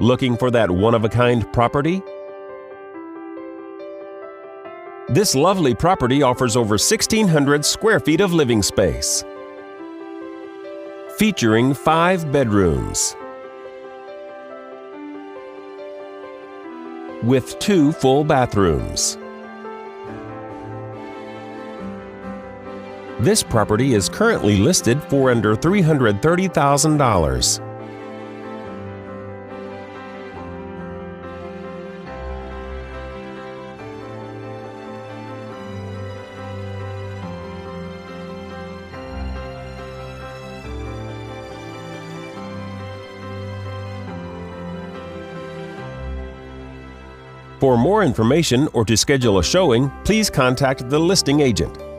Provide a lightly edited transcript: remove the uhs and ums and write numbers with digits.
Looking for that one-of-a-kind property? This lovely property offers over 1,600 square feet of living space, featuring 5 bedrooms with 2 full bathrooms. This property is currently listed for under $330,000. For more information or to schedule a showing, please contact the listing agent.